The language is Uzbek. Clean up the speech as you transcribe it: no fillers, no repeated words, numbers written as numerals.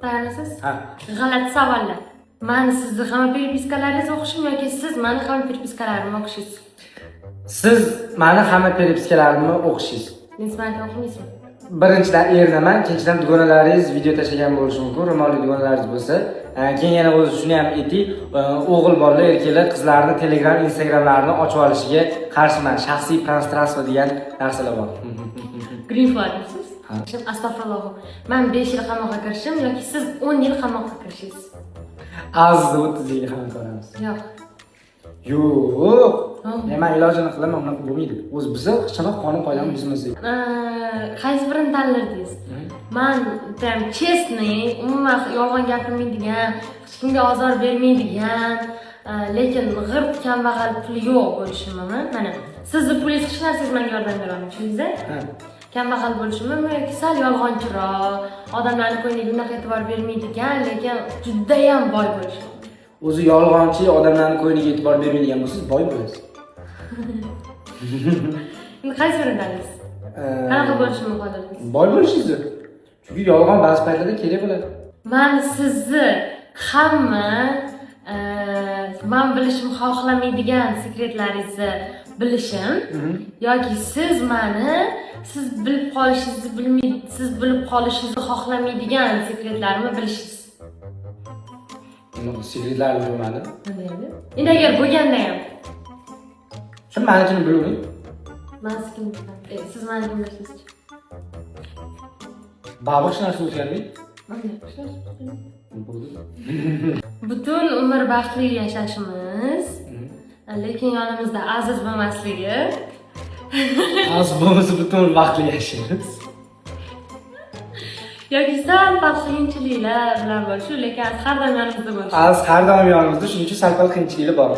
Tayyormisiz? Ha. G'alati savollar. Men sizni hamma перепискalaringizni o'qishim yoki siz meni hamma перепискalarimni o'qishingiz? Siz meni hamma перепискalarimni o'qishingiz. Men sizlarni o'qimaysizmi? Birinchidan erdaman, ikkinchidan dugonalaringiz video tashlagan bo'lishi mumkin, ro'molli dugonalaringiz bo'lsa. Keyin yana o'zi shuni ham ayting, o'g'il bolalar, erkaklar qizlarni Telegram, Instagramlarini ochib olishiga qarshiman. Shaxsiy пространство degan narsalar bor. Green flagsizsiz? Astagfirullah. Men 5 yil qamoqqa kirishim yoki siz 10 yil qamoqqa kirishingiz? Az 30 yil ham ko'ramiz. Yo'q. Yo'q. Men ilojini qilaman, unaqa bo'lmaydi. O'zi biz hech qanaqa qonun qoidani buzmasak. Qaysi birini tanladingiz? Men tam chestniy, umuman yolg'on gapirmaydigan, hech kimga ozor bermaydigan, lekin g'irt kambag'al puli yo'q bo'lishimmi? Mana sizni pulingiz hech narsangiz menga yordam bera olmaydi, tushundingizmi? Kambag'al bo'lishimmi yoki sal yolg'onchiroq, odamlarning ko'ngliga unaqa e'tibor bermaydigan, lekin juda ham boy bo'lishim. O'zi yolg'onchi, odamlarning ko'ngliga e'tibor bermaydigan bo'lsangiz, boy bo'lasiz. Endi qaysi birini tanlaysiz? Qanaqa bo'lishimni xohlaysiz? Boy bo'lishingiz. Chunki yolg'on ba'zi paytlarda kerak bo'ladi. Men sizni hamma men bilishimni xohlamaydigan sekretlaringizni bilishim yoki siz bilib qolishingizni xohlamaydigan sekretlarimni bilishingiz. Sekretlar bo'lmadi. Endi agar bo'lganda ham Siz menikini bilmaysiz. men siz meni kim bilasiz? Babish narsa o'zgarmaydi. Butun umr baxtli yashashimiz, lekin yonimizda aziz bo'lmasligi. Aziz bo'lmasa butun vaqtli yashaymiz. Yoki sal pal qiyinchiliklar bilan bo'lishi, lekin har doim yonimizda bo'lishi. Az har doim yonimizda, shuning uchun sal pal qiyinchiliklar bor.